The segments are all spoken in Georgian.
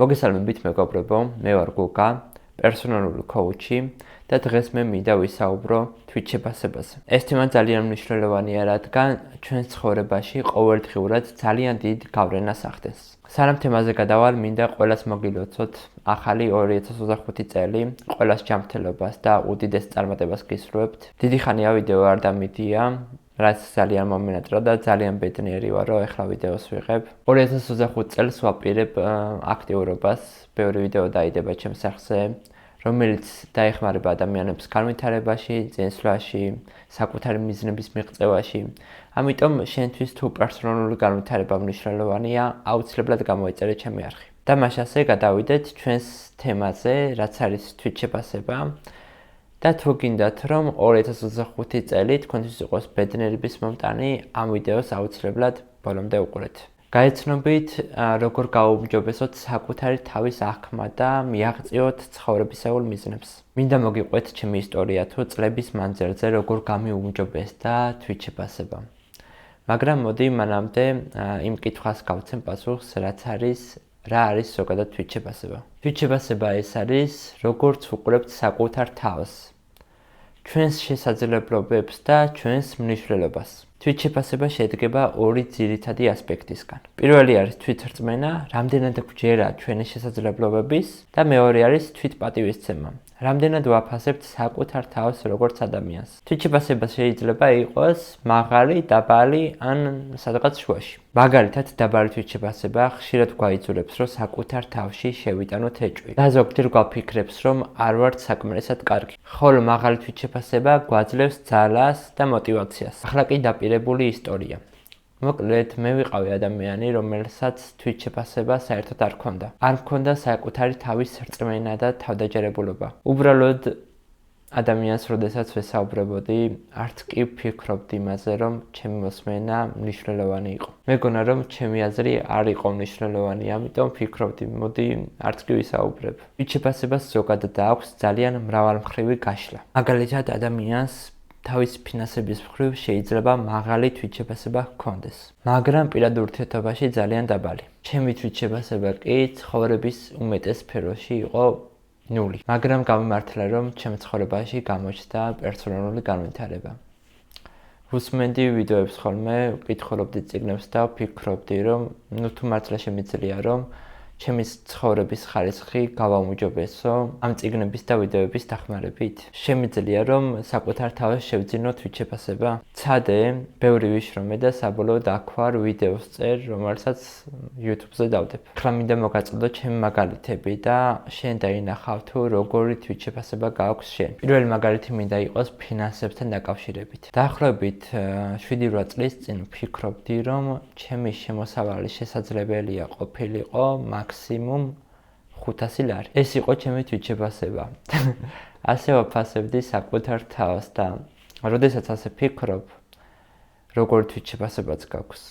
მოგესალმებით მეგობრებო, მე ვარ გუკა, პერსონალური კოუჩი და დღეს მე მინდა ვისაუბრო Twitch შეფასებაზე. ეს თემა ძალიან მნიშვნელოვანია, რადგან ჩვენს ცხოვრებაში ყოველდღიურად ძალიან დიდ გავლენას ახდენს. სანამ თემაზე გადავალ, მინდა ყველას მოგილოცოთ ახალი 2025 წელი, ყველას ჯანმრთელობას და უდიდეს წარმატებას გისურვებთ. დიდი ხანია ვიდეო არ დამიდია, რაც ძალიან მომენატრა და ძალიან ბედნიერი ვარ, რომ ახლა ვიდეოს ვიღებ. 2025 წელს ვაპირებ აქტიურობას, ბევრი ვიდეო დაიდება ჩემს სახზე, რომელიც დაეხმარება ადამიანებს განვითარებაში, წინსვლაში, საკუთარი მიზნების მიღწევაში. ამიტომ შენთვის თუ პერსონალური განვითარება მნიშვნელოვანია, აუცილებლად გამოიწერე ჩემი არხი. და მაშასე გადავიდეთ ჩვენს თემაზე, რაც არის Twitch შეფასება. და თუ გინდათ, რომ 2025 წელი თქვენთვის იყოს ბედნიერების მომტანი, ამ ვიდეოს აუცილებლად ბოლომდე უყურეთ. გაეცნობით, როგორ გააუმჯობესოთ საკუთარი თავის აღქმა და მიაღწიოთ ცხოვრებისეულ მიზნებს. მინდა მოგიყვეთ ჩემი ისტორია თუ წლების მანძილზე როგორ გამიუმჯობესდა Twitch შეფასება. მაგრამ მოდი მანამდე იმ კითხვას გავცემ პასუხს, რა არის ზოგადად Twitch შეფასება. Twitch შეფასება ეს არის, როგორც ვუყურებთ საკუთარ თავს, ჩვენს შესაძლებლობებს და ჩვენს მნიშვნელობას. Twitch შეფასება შედგება ორი ძირითადი ასპექტისგან. პირველი არის თვითრწმენა, რამდენად გვჯერა ჩვენი შესაძლებლობების და მეორე არის თვითპატივისცემა. რამდენად ვაფასებთ საკუთარ თავს როგორც ადამიანს. Twitch შეფასება შეიძლება იყოს მაღალი, დაბალი ან სადღაც შუაში. მაგალითად, დაბალი Twitch შეფასება ხშირად გვაიძულებს, რომ საკუთარ თავში შევიტანოთ ეჭვი. და ზოგჯერ გვაფიქრებს, რომ არ ვართ საკმარისად კარგი. ხოლო მაღალი Twitch შეფასება გვაძლევს ძალას და мотивაციას. ახლა კი დაპირებული ისტორია. მოკლედ, მე ვიყავი ადამიანი, რომელსაც Twitch შეფასება საერთოდ არ ჰქონდა. არ მქონდა საკუთარი თავის რწმენა და თავდაჯერებულობა. უბრალოდ ადამიანს, როდესაც ვესაუბრებოდი, არც კი ვფიქრობდი იმაზე, რომ ჩემი მოსმენა მნიშვნელოვანი იყო. მეგონა, რომ ჩემი აზრი არ იყო მნიშვნელოვანი, ამიტომ ვფიქრობდი, მოდი არც კი ვისაუბრებ. Twitch შეფასებას ზოგადად აქვს ძალიან მრავალმხრივი გაშლა. მაგალითად, ადამიანს თავის ფინანსების მხრივ შეიძლება მაღალი Twitch შეფასება ჰქონდეს, მაგრამ პირად ურთიერთობაში ძალიან დაბალი. ჩემი Twitch შეფასება კი ცხოვრების უმეტეს სფეროში იყო 0. მაგრამ გამიმართლა, რომ ჩემ ცხოვრებაში გამოჩნდა პერსონალური განვითარება. ვუსმენდი ვიდეოებს ხოლმე, ვკითხულობდი წიგნებს და ვფიქრობდი, რომ თუ მართლა შემიძლია, რომ ჩემი ცხოვრების ხარისხი გავაუმჯობესო ამ წიგნების და ვიდეოების დახმარებით. შემიძლია, რომ საკუთარ თავს შევძინო Twitch შეფასება. ცადე, ბევრი ვიშრომე და საბოლოოდ აქ ვარ ვიდეოს წერ, რომელსაც YouTube-ზე დავდებ. ახლა მინდა მოგაწოდო ჩემი მაგალითები და შენ დაინახავ თუ როგორი Twitch შეფასება გააქვს შენ. პირველი მაგალითი მინდა იყოს ფინანსებთან დაკავშირებით. დაახლოებით 7-8 წლის წინ ვფიქრობდი, რომ ჩემი შემოსავალი შესაძლებელია ყოფილიყო მაქსიმუმ 500 ლარი. ეს იყო ჩემი Twitch შეფასება. ასე ვაფასებდი საკუთარ თავს და როდესაც ასე ფიქრობ, როგორი Twitch შეფასებაც გაქვს,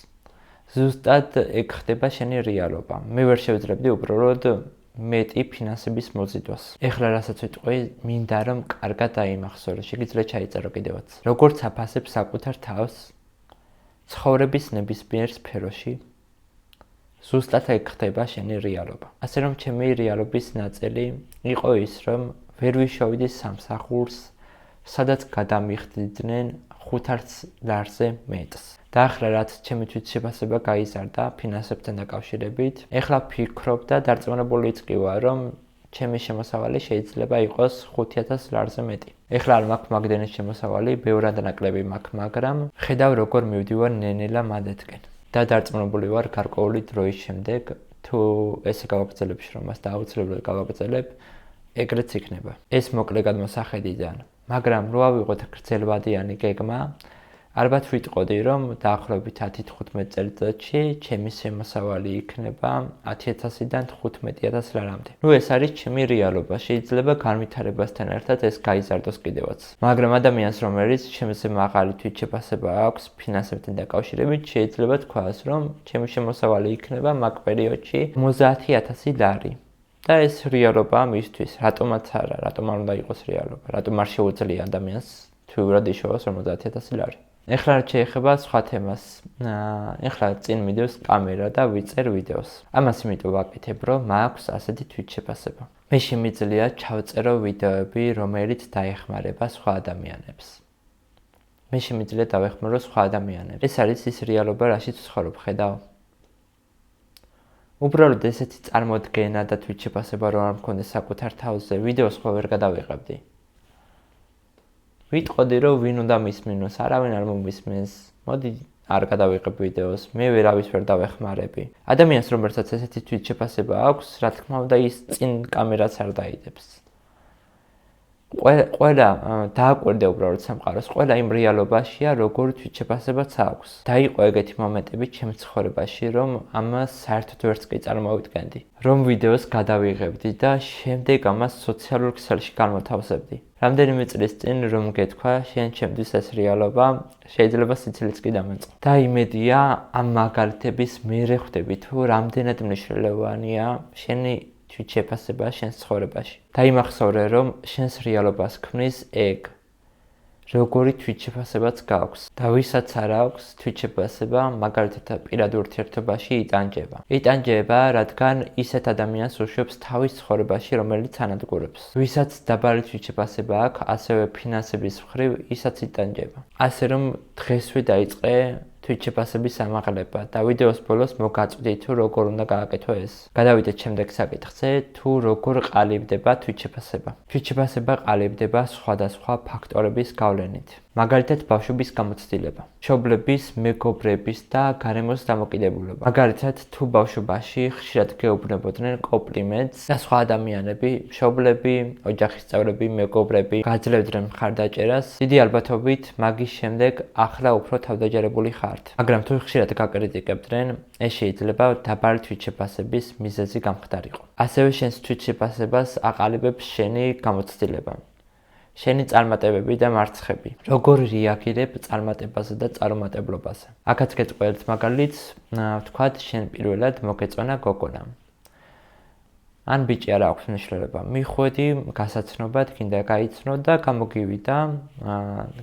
ზუსტად ეგ ხდება შენი რეალობა. მე ვერ შევძლებდი უბრალოდ მეტი ფინანსების მოზიდვას. ეხლა რასაც ვიტყვი, მინდა რომ კარგად დაიმახსოვრე, შეგიძლია ჩაიწერო კიდევაც. როგორც აფასებ საკუთარ თავს ცხოვრების ნებისმიერ სფეროში, ზუსტად ეგ ხდება შენი რეალობა. ასე რომ ჩემი რეალობის ნაწილი იყო ის, რომ ვერ ვიშოვიდი სამსახურს, სადაც გადამიხდიდნენ 500 ლარზე მეტს. და ახლა რაც ჩემი Twitch შეფასება გაიზარდა ფინანსებთან დაკავშირებით, ეხლა ვფიქრობ და დარწმუნებულიც კი ვარ, რომ ჩემი შემოსავალი შეიძლება იყოს 5000 ლარზე მეტი. ეხლა არ მაქვს მაგდენის შემოსავალი, ბევრად ნაკლები მაქვს, მაგრამ ხედავ როგორ მივდივარ ნენელა მანდეთკენ. და დარწმუნებული ვარ გარკვეული დროის შემდეგ, თუ ესე გავაგრძელებ შრომას და აუცილებლად გავაგრძელებ, ეგრეც იქნება. ეს მოკლე გადმოსახედიდან, მაგრამ რო ავიღოთ გრძელვადიანი გეგმა, ალბათ ვიტყოდი, რომ დაახლოებით 10-15 წელიწადში ჩემი შემოსავალი იქნება 10000-დან 15000 ლარამდე. ეს არის ჩემი რეალობა. შეიძლება განვითარებასთან ერთად ეს გაიზარდოს კიდევაც. მაგრამ ადამიანს, რომელიც ჩემზე მაღალი Twitch შეფასება აქვს ფინანსებთან დაკავშირებით, შეიძლება თქვას, რომ ჩემი შემოსავალი იქნება მაგ პერიოდში 50000 ლარი. და ეს რეალობაა მისთვის. რატომაც არა, რატომ არ უნდა იყოს რეალობა? რატომ არ შეუძლია ადამიანს თვიურად იშოვოს 50000 ლარი? ეხლა რაც შეეხება სხვა თემას. ეხლა წინ მიდევს კამერა და ვიწერ ვიდეოს. ამას იმიტომ ვაკეთებ, რომ მაქვს ასეთი თვით შეფასება. მე შემიძლია ჩავწერო ვიდეოები, რომელიც დაეხმარება სხვა ადამიანებს. მე შემიძლია დავეხმარო სხვა ადამიანებს. ეს არის ის რეალობა, რაშიც ვცხოვრობ, ხედავ? უბრალოდ ესეთი წარმოდგენა და თვით შეფასება რომ არ მქონდეს საკუთარ თავზე, ვიდეოს ხო ვერ გადავიღებდი. ვიტყოდი რომ ვინ უნდა მისმინოს, არავინ არ მომისმენს. მოდი არ გადავიღებ ვიდეოს, მე ვერავის ვერ დავეხმარები. ადამიანს რომელსაც ესეთი თვით შეფასება აქვს, რა თქმა უნდა ის წინ კამერას არ დაიდებს. ყველა დააკვირდე უბრალოდ სამყაროს, ყველა იმ რეალობაშია, როგორ თვით შეფასებაც აქვს. დაიყო ეგეთი მომენტები ჩემს ცხოვრებაში, რომ ამას საერთოდ ვერც კი წარმოვიდგენდი. რომ ვიდეოს გადავიღებდი და შემდეგ ამას სოციალურ ქსელში განმოთავსებდი. რამდენიმე წლის წინ რომ გეთქვა, შენ ჩემთვის ეს რეალობა, შეიძლება სიცილიც კი დამეწყო. და იმედია ამ მაგალითების მერე ხვდები თუ რამდენად მნიშვნელოვანია შენი თვით შეფასება შენს ცხოვრებაში. დაიმახსოვრე რომ შენს რეალობას ქმნის ეგ, როგორი თვით შეფასებაც გაქვს. და ვისაც არ აქვს თვით შეფასება, მაგალითად პირად ურთიერთობაში იტანჯება. იტანჯება, რადგან ისეთ ადამიანს უშვებს თავის ცხოვრებაში, რომელიც ანადგურებს. ვისაც დაბალი თვით შეფასება აქვს, ასევე ფინანსების მხრივ, ისაც იტანჯება. ასე რომ დღესვე დაიწყე თვით შეფასების ამაღლება და ვიდეოს ბოლოს მოგაწვდი თუ როგორ უნდა გააკეთო ეს. გადავიდეთ შემდეგ საკითხზე, თუ როგორ ყალიბდება თვით შეფასება. თვით შეფასება ყალიბდება სხვადასხვა ფაქტორების გავლენით. მაგალითად ბავშვობის გამოცდილება, მშობლების, მეგობრების და გარემოს დამოკიდებულება. მაგალითად თუ ბავშვობაში ხშირად გეუბნებოდნენ კომპლიმენტს და სხვა ადამიანები, მშობლები, ოჯახის წევრები, მეგობრები გაძლევდნენ მხარდაჭერას, დიდი ალბათობით მაგის შემდეგ ახლა უფრო თავდაჯერებული ხართ. მაგრამ თუ ხშირად გაკრიტიკებდნენ, ეს შეიძლება დაბალი თვით შეფასების მიზეზი გამხდარიყო. ასევე შენს თვით შეფასებას აყალიბებს შენი გამოცდილება. შენი წარმატებები და მარცხები. როგორ რეაგირებ წარმატებაზე და წარუმატებლობაზე. აქაც გეტყვი ერთ მაგალითს, ვთქვათ, შენ პირველად მოგეწონა გოგონა. ან ბიჭი არ აქვს მნიშვნელობა. მიხვედი გასაცნობად, გინდა გაიცნო და გამოგივიდა,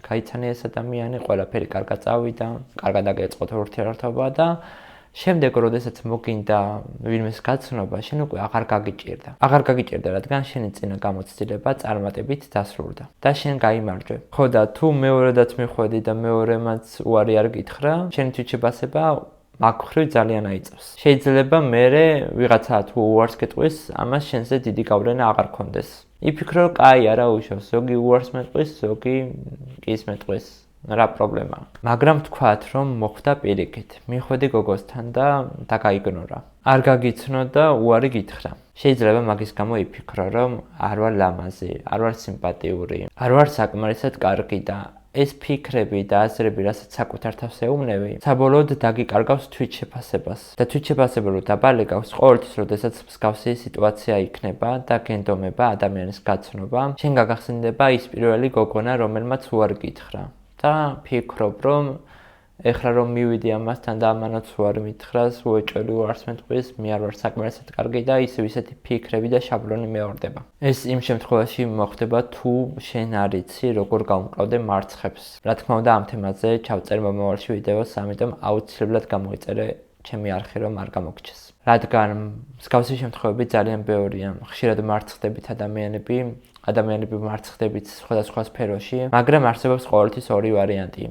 გაიცანე ეს ადამიანი, ყველაფერი კარგად წავიდა, კარგად დაგეწყოთ ურთიერთობა და შემდეგ, როდესაც მოგინდა ვინმეს გაცნობა, შენ უკვე აღარ გაგიჭირდა. აღარ გაგიჭირდა, რადგან შენი წინა გამოცდილება წარმატებით დასრულდა და შენ გაიმარჯვე. ხო და თუ მეორედაც მიხვედი და მეორემაც უარი არ გითხრა, შენი თვით შეფასება მაგ მხრივ ძალიან აიწევს. შეიძლება მერე ვიღაცა თუ უარს გეტყვის, ამას შენზე დიდი გავლენა აღარ ქონდეს. იფიქრო, კაი, არა უშავს, ზოგი უარს მეტყვის, ზოგი კი ის მეტყვის. რა პრობლემაა. მაგრამ თქვათ, რომ მოხდა პირიქით. მიხვედი გოგოსთან და დაგაიგნორა. არ გაგიცნო და უარი გითხრა. შეიძლება მაგის გამო იფიქრო, რომ არ ვარ ლამაზი, არ ვარ სიმპათიური, არ ვარ საკმარისად კარგი და ეს ფიქრები და აზრები, რასაც საკუთარ თავს ეუბნები, საბოლოოდ დაგიკარგავს თვით შეფასებას. და თვით შეფასება რო დაბალი გაქვს, ყოველთვის როდესაც მსგავსი სიტუაცია იქნება და გენდომება ადამიანის გაცნობა, შენ გაგახსენდება ის პირველი გოგონა, რომელმაც უარი გითხრა. და ფიქრობ, რომ ეხლა რომ მივიდი ამასთან და ამანაც უარი მითხრას, უეჭველი უარს მეტყვის, მე არ ვარ საკმარისად კარგი და ისეთი ფიქრები და შაბლონი მეორდება. ეს იმ შემთხვევაში მოხდება, თუ შენ არ იცი, როგორ გავუმკლავდე მარცხებს. რა თქმა უნდა, ამ თემაზე ჩავწერ მომავალში ვიდეოს, ამიტომ აუცილებლად გამოიწერე ჩემი არხი, რომ არ გამოგჩეს. რადგან მსგავსი შემთხვევები ძალიან ბევრია. ხშირად მარცხდებით ადამიანები მარცხდებით სხვადასხვა სფეროში, მაგრამ არსებობს ყოველთვის ორი ვარიანტი.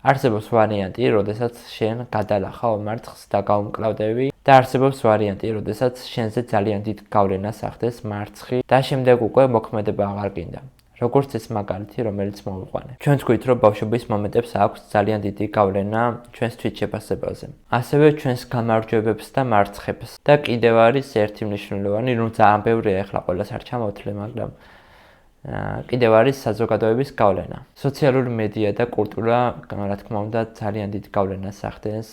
არსებობს ვარიანტი, როდესაც შენ გადალახავ მარცხს და გაუმკლავდები და არსებობს ვარიანტი, როდესაც შენზე ძალიან დიდ გავლენას ახდენს მარცხი და შემდეგ უკვე მოქმედება აღარ გინდა. როგორც ეს მაგალითი, რომელიც მოვიყვანე. ჩვენ თქვით, რომ ბავშვობის მომენტებს აქვს ძალიან დიდი გავლენა ჩვენს თვით შეფასებაზე. ასევე ჩვენს გამარჯვებებს და მარცხებს. და კიდევ არის ერთი მნიშვნელოვანი, რომ ძალიან ბევრია, ახლა ყველას არ ჩამოვთვლე, მაგრამ კიდევ არის საზოგადოების გავლენა. სოციალური მედია და კულტურა, რა თქმა უნდა, ძალიან დიდ გავლენას ახდენს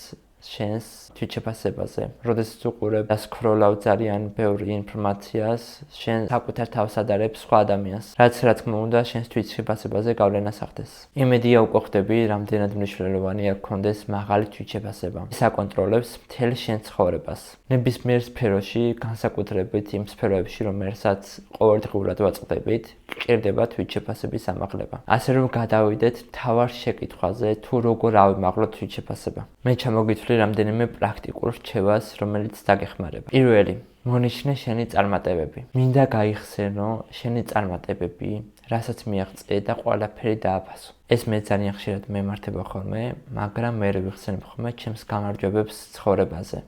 შენს Twitch შეფასებაზე. როდესაც უყურებ და სკროლავ ძალიან ბევრი ინფორმაციას, შენ საკუთარ თავს ადარებ სხვა ადამიანს, რაც რა თქმა უნდა შენს Twitch შეფასებაზე გავლენას ახდენს. იმედია უკვე ხვდები, რამდენად მნიშვნელოვანია გქონდეს მაღალი Twitch შეფასება. ის აკონტროლებს მთელ შენ ცხოვრებას. ნებისმიერ სფეროში, განსაკუთრებით იმ სფეროებში, რომელსაც ყოველდღიურად ვაწყდებით, გჭირდება Twitch შეფასების ამაღლება. ასე რომ გადავიდეთ მთავარ შეკითხვაზე, თუ როგორ ავიმაღლოთ Twitch შეფასება. მე ჩამოგითვლი რამდენიმე პრაქტიკულ რჩევას, რომელიც დაგეხმარება. პირველი, მონიშნე შენი წარმატებები. მინდა გაიხსენო შენი წარმატებები, რასაც მიაღწია და ყველაფერი დააფასო. ეს მე ძალიან ხშირად მემართება ხოლმე, მაგრამ მე ვიხსენებ ხოლმე ჩემს გამარჯვებებს ცხოვრებაზე.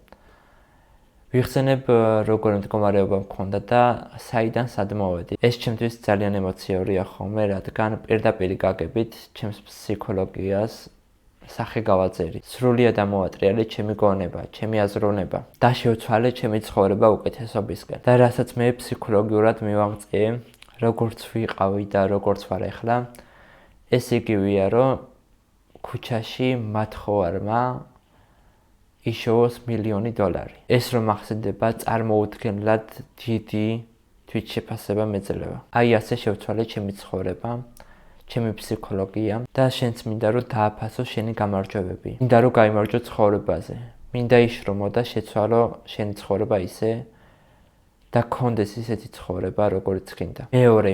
ვიხსენებ როგორ მდგომარეობა მქონდა და საიდან სად მოვედი. ეს ჩემთვის ძალიან ემოციურია ხოლმე, რადგან პირდაპირ გაგებით ჩემს ფსიქოლოგიას სახე გავაძერი. სრულიად ამოატრიალე ჩემი გონება, ჩემი აზროვნება და შევცვალე ჩემი ცხოვრება უკეთესობისკენ. და რასაც მე ფსიქოლოგიურად მივაღწიე, როგორც ვიყავი და როგორც ვარ ახლა, ეს იგივეა, რომ ქუჩაში მათხოვარმა იშოვოს $1,000,000. ეს რომ ახსენდება წარმოუდგენლად დიდი Twitch შეფასება მეძლევა. აი ასე შევცვალე ჩემი ცხოვრება, ჩემი ფსიქოლოგია და შენც მინდა რომ დააფასო შენი გამარჯვებები. მინდა რომ გაიმარჯვო ცხოვრებაზე. მინდა იშრომო და შეცვალო შენი ცხოვრება ისე და გქონდეს ისეთი ცხოვრება, როგორც გინდა. მეორე,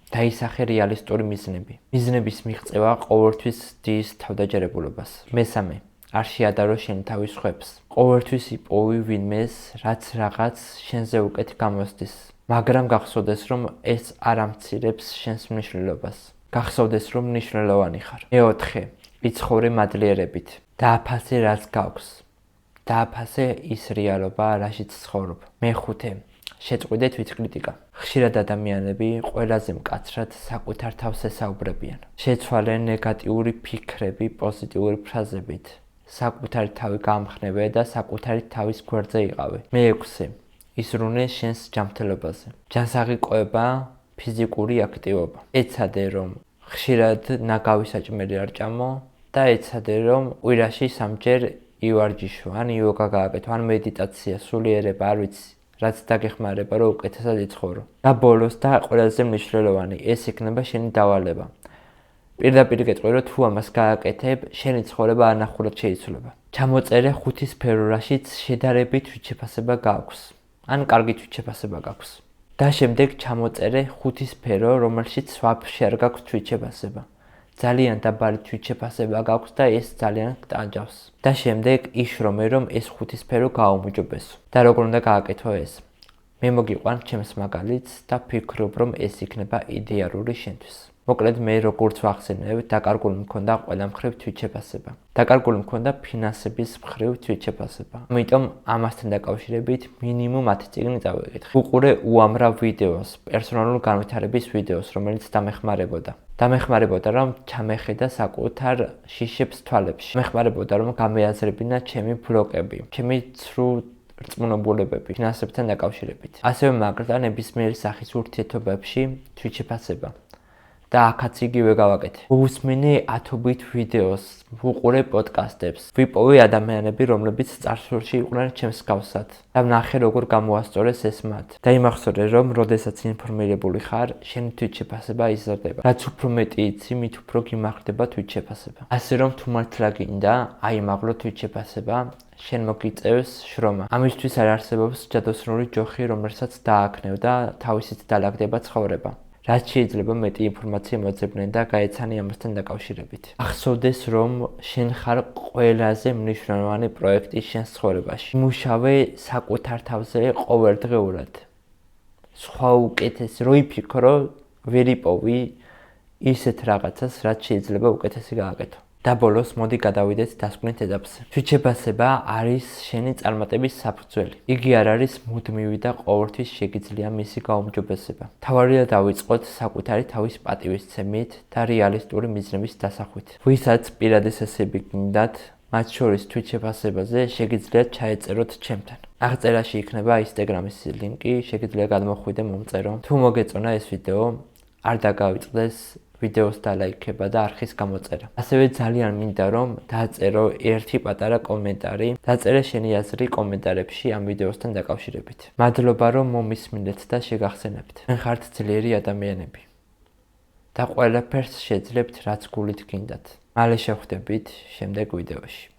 დაისახე რეალისტური მიზნები. მიზნების მიღწევა ყოველთვის დის თავდაჯერებულობას. მესამე, არ შეადარო შენი თავის ხვებს. ყოველთვის იპოვი ვინმეს, რაც რაღაც შენზე უკეთ გამოსდის. მაგრამ გახსოვდეს, რომ ეს არ ამცირებს შენს მნიშვნელობას. გახსოვდეს, რომ მნიშვნელოვანი ხარ. მეოთხე, იცხოვრე მადლიერებით. დააფასე რაც გაქვს. დააფასე ის რეალობა, რაშიც ცხოვრობ. მეხუთე, შეწყვიდე თვითკრიტიკა. ხშირად ადამიანები ყველაზე მკაცრად საკუთარ თავს ესაუბრებიან. შეცვალე ნეგატიური ფიქრები პოზიტიური ფრაზებით. საკუთარი თავი გაამხნევე და საკუთარი თავის გვერდზე იყავე. მეექვსე, ისრუნე შენს ჯანმრთელობაზე. ჯანსაღი ყვება, ფიზიკური აქტივობა. ეცადე რომ ხშირად ნაგავი საჭმელი არ ჭამო და ეცადე რომ კვირაში 3 ჯერ ივარჯიშო, ან იოგა გააკეთო, ან მედიტაცია, სულიერება, არ ვიცი, რაც დაგეხმარება რომ უკეთესად იცხოვრო. და ბოლოს და ყველაზე მნიშვნელოვანი, ეს იქნება შენი დავალება. პირდაპირ გეტყვი რომ თუ ამას გააკეთებ, შენი ცხოვრება არნახულად შეიცვლება. ჩამოწერე 5 სფერო, რაშიც შედარებით Twitch შეფასება გაქვს, ან კარგი Twitch შეფასება გაქვს. და შემდეგ ჩამოწერე 5 სფერო, რომელშიც ვაფშე არ გაქვს Twitch შეფასება. ძალიან დაბალი Twitch შეფასება გაქვს და ეს ძალიან გტანჯავს. და შემდეგ იშრომე რომ ეს 5 სფერო გააუმჯობესო. და როგორ უნდა გააკეთო ეს? მე მოგიყვან ჩემს მაგალითს და ვფიქრობ რომ ეს იქნება იდეალური შენთვის. მოკლედ მე როგორც ვახსენებ, დაკარგული მქონდა ყველა მხრივ Twitch შეფასება. დაკარგული მქონდა ფინანსების მხრივ Twitch შეფასება. ამიტომ ამასთან დაკავშირებით მინიმუმ 10 წიგნი წავიკითხე. უყურე უამრავ ვიდეოს, პერსონალური განვითარების ვიდეოს, რომელიც დამეხმარებოდა. დამეხმარებოდა რომ ჩამეხედა საკუთარ შიშებს თვალებში. დამეხმარებოდა რომ გამეაზრებინა ჩემი ბლოკები, ჩემი ცრუ რწმუნებულებები ფინანსებთან დაკავშირებით. ასევე მაგრდა ნებისმიერი სახის ურთიერთობებში Twitch შეფასება. და აქაც იგივე გავაკეთე. უსმინე ათობით ვიდეოს, ვუყურე პოდკასტებს, ვიპოვე ადამიანები, რომლებიც წარსულში იყვნენ ჩემს გავსად და ვნახე როგორ გამოასწორეს ეს მათ. და იმახსოვრე რომ როდესაც ინფორმირებული ხარ, შენი Twitch შეფასება იზრდება. რაც უფრო მეტი იცი, მით უფრო გიმაღლდება Twitch შეფასება. ასე რომ თუ მართლა გინდა აიმაღლო Twitch შეფასება, შენ მოგიწევს შრომა. ამისთვის არ არსებობს ჯადოსნური ჯოხი, რომელსაც დააქნევ და თავისით დალაგდება ცხოვრება. რაც შეიძლება მეტი ინფორმაცია მოძებნე და გაეცანი ამასთან დაკავშირებით. ახსოვდეს რომ შენ ხარ ყველაზე მნიშვნელოვანი პროექტი შენს ცხოვრებაში. მუშავე საკუთარ თავზე ყოველდღიურად. სხვა უკეთესი რო იფიქრო, ვერ იპოვი ისეთ რაღაცას, რაც შეიძლება უკეთესი გააკეთო. და ბოლოს მოდი გადავიდეთ დასკვნით ეტაპზე. Twitch შეფასება არის შენი წარმატების საფუძველი. იგი არ არის მუდმივი და ყოველთვის შეგიძლია მისი გაუმჯობესება. თავარია დავიწყოთ საკუთარი თავის პატივისცემით და რეალისტური მიზნების დასახვით. ვისაც პირადი სესიები გინდათ, მათ შორის Twitch შეფასებაზე შეგიძლიათ ჩაეწეროთ ჩემთან. აღწერაში იქნება Instagram-ის ლინკი, შეგიძლია გადმოხვიდე მომწერო. თუ მოგეწონა ეს ვიდეო, არ დაგავიწყდეს ვიდეოს დალაიქება და არხის გამოწერა. ასევე ძალიან მინდა რომ დაწერო ერთი პატარა კომენტარი, დაწერე შენი აზრი კომენტარებში ამ ვიდეოსთან დაკავშირებით. მადლობა რომ მომისმინეთ და შეგახსენებთ. თქვენ ხართ ძლიერი ადამიანები. და ყველაფერს შეძლებთ რაც გულით გინდათ. მალე შევხვდებით შემდეგ ვიდეოში.